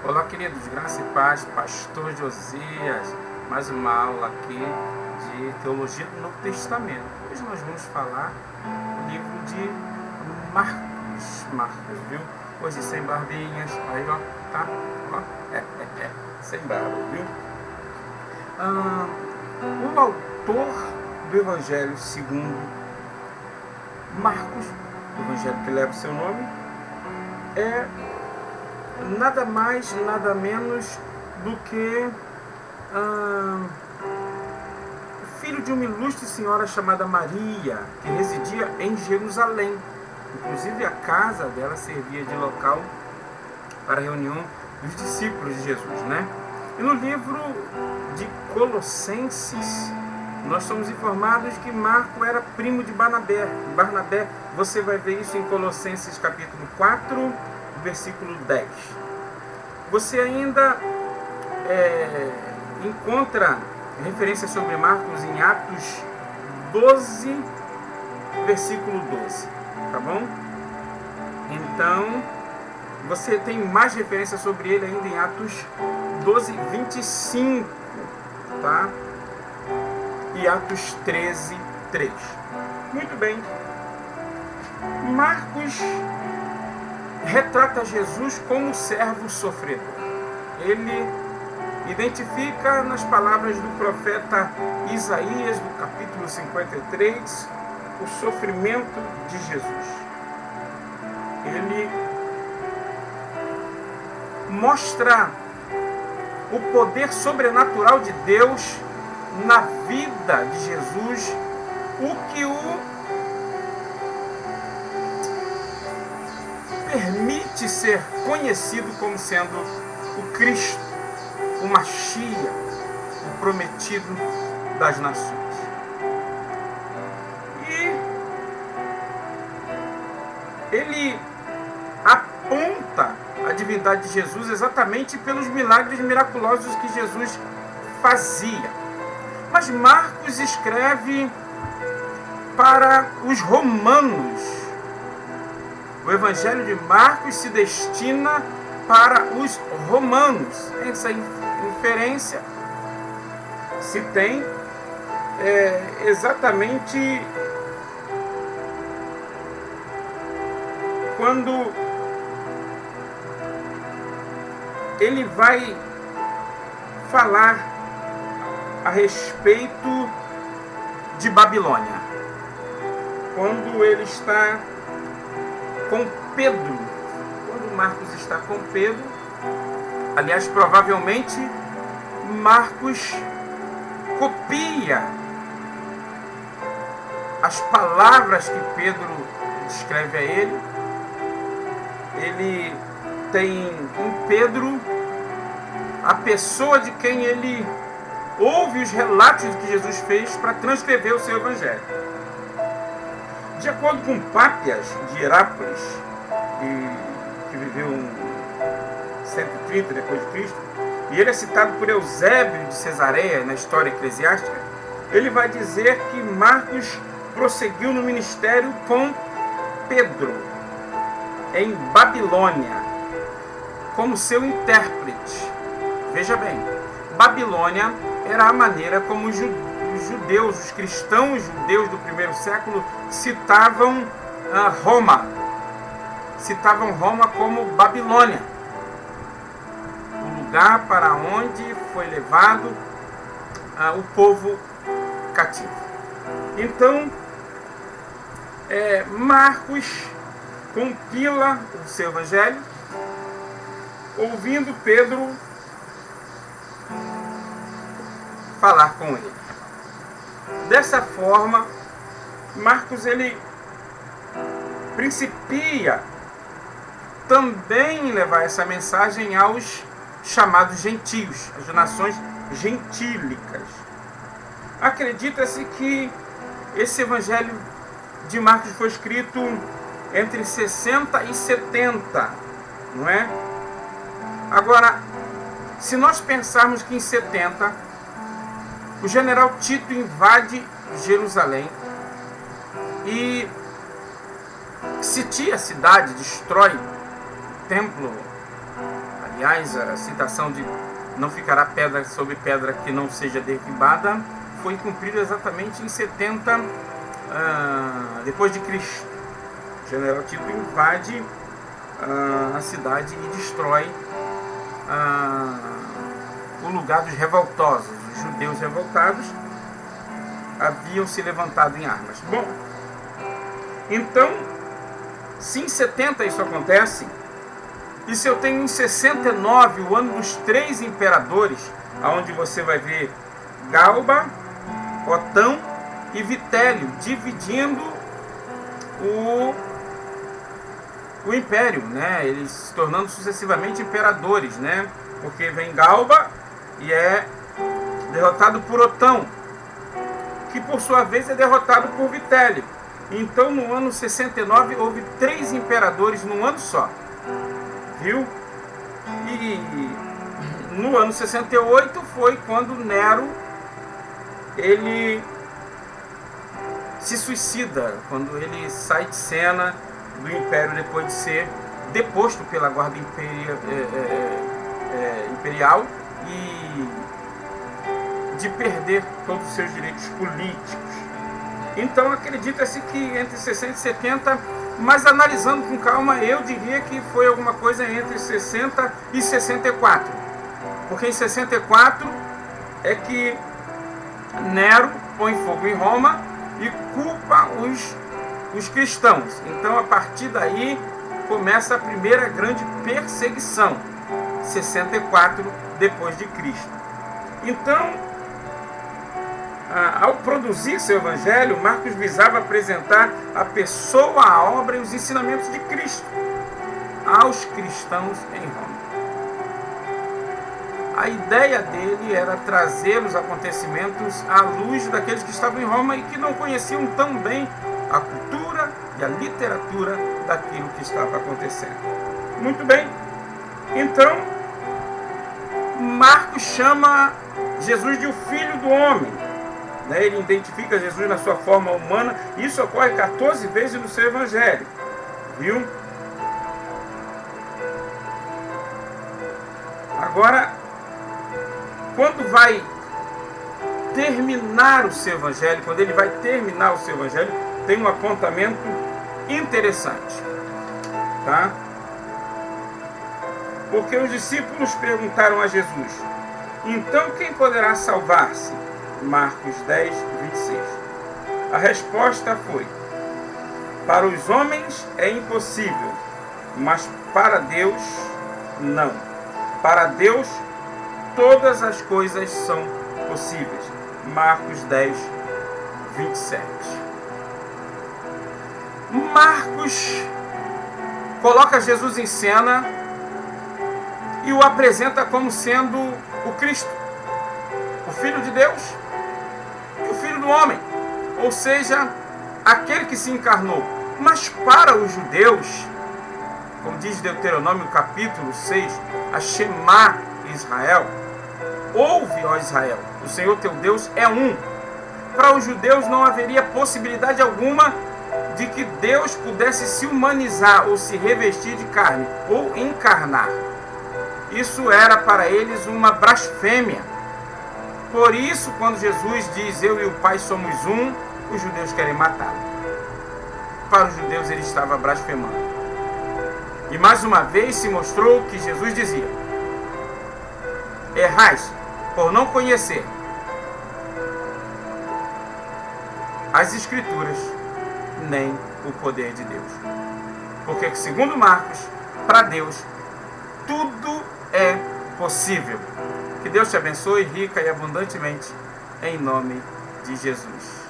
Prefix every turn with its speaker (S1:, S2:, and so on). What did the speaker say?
S1: Olá, queridos, graça e paz, pastor Josias, mais uma aula aqui de Teologia do Novo Testamento. Hoje nós vamos falar do livro de Marcos, viu? Hoje sem barbinhas, aí ó, tá? Ó, sem barba, viu? O autor do Evangelho segundo Marcos, o Evangelho que leva o seu nome, é nada mais, nada menos do que filho de uma ilustre senhora chamada Maria, que residia em Jerusalém. Inclusive a casa dela servia de local para a reunião dos discípulos de Jesus, né? E no livro de Colossenses, nós somos informados que Marco era primo de Barnabé. Você vai ver isso em Colossenses capítulo 4, versículo 10. Você ainda encontra referência sobre Marcos em Atos 12, versículo 12, tá bom? Então, você tem mais referência sobre ele ainda em Atos 12, 25, tá? E Atos 13, 3. Muito bem. Marcos retrata Jesus como servo sofredor. Ele identifica nas palavras do profeta Isaías, no capítulo 53, o sofrimento de Jesus. Ele mostra o poder sobrenatural de Deus na vida de Jesus, o que o permite ser conhecido como sendo o Cristo, o Machia, o prometido das nações. E ele aponta a divindade de Jesus exatamente pelos milagres miraculosos que Jesus fazia. Mas Marcos escreve para os romanos. O Evangelho de Marcos se destina para os romanos. Essa inferência se tem exatamente quando ele vai falar a respeito de Babilônia. Quando ele está com Pedro, quando Marcos está com Pedro, aliás, provavelmente Marcos copia as palavras que Pedro descreve a ele. Ele tem em Pedro a pessoa de quem ele ouve os relatos que Jesus fez para transcrever o seu evangelho. De acordo com Pápias de Herápolis, que viveu em 130 depois de Cristo, e ele é citado por Eusébio de Cesareia na história eclesiástica, ele vai dizer que Marcos prosseguiu no ministério com Pedro, em Babilônia, como seu intérprete. Veja bem, Babilônia era a maneira como os judeus, os cristãos judeus do primeiro século citavam Roma. Citavam Roma como Babilônia, o lugar para onde foi levado o povo cativo. Então, Marcos compila o seu evangelho, ouvindo Pedro falar com ele. Dessa forma, Marcos ele principia também levar essa mensagem aos chamados gentios, as nações gentílicas. Acredita-se que esse evangelho de Marcos foi escrito entre 60 e 70, não é? Agora, se nós pensarmos que em 70 o general Tito invade Jerusalém e sitia a cidade, destrói o templo Aliás, a citação de não ficará pedra sobre pedra que não seja derribada foi cumprida exatamente em 70 depois de Cristo. O general Tito invade a cidade e destrói o lugar dos revoltosos. Os judeus revoltados haviam se levantado em armas. Bom, então, se em 70 isso acontece, e se eu tenho em 69 o ano dos 3 imperadores, onde você vai ver Galba, Otão e Vitélio dividindo o império, né? Eles se tornando sucessivamente imperadores, né? Porque vem Galba e é derrotado por Otão, que por sua vez é derrotado por Vitélio. Então no ano 69 houve 3 imperadores num ano só, viu? E no ano 68 foi quando Nero ele se suicida, quando ele sai de cena do império depois de ser deposto pela guarda imperial e de perder todos os seus direitos políticos. Então acredita-se que entre 60 e 70, mas analisando com calma, eu diria que foi alguma coisa entre 60 e 64. Porque em 64 é que Nero põe fogo em Roma e culpa os cristãos. Então a partir daí começa a primeira grande perseguição, 64 depois de Cristo. Então, ao produzir seu evangelho, Marcos visava apresentar a pessoa, a obra e os ensinamentos de Cristo aos cristãos em Roma. A ideia dele era trazer os acontecimentos à luz daqueles que estavam em Roma e que não conheciam tão bem a cultura e a literatura daquilo que estava acontecendo. Muito bem, então Marcos chama Jesus de o Filho do Homem. Ele identifica Jesus na sua forma humana. Isso ocorre 14 vezes no seu evangelho, viu? Agora, quando vai terminar o seu evangelho, quando ele vai terminar o seu evangelho, tem um apontamento interessante, tá? Porque os discípulos perguntaram a Jesus: então quem poderá salvar-se? Marcos 10, 26. A resposta foi: para os homens é impossível, mas para Deus não. Para Deus todas as coisas são possíveis. Marcos 10, 27. Marcos coloca Jesus em cena e o apresenta como sendo o Cristo, o Filho de Deus e o Filho do Homem, ou seja, aquele que se encarnou. Mas para os judeus, como diz Deuteronômio capítulo 6, a Shema Israel, ouve, ó Israel, o Senhor teu Deus é um. Para os judeus não haveria possibilidade alguma de que Deus pudesse se humanizar ou se revestir de carne ou encarnar. Isso era para eles uma blasfêmia. Por isso, quando Jesus diz eu e o Pai somos um, os judeus querem matá-lo. Para os judeus ele estava blasfemando. E mais uma vez se mostrou que Jesus dizia: errais por não conhecer as Escrituras nem o poder de Deus. Porque, segundo Marcos, para Deus tudo é possível. Que Deus te abençoe rica e abundantemente, em nome de Jesus.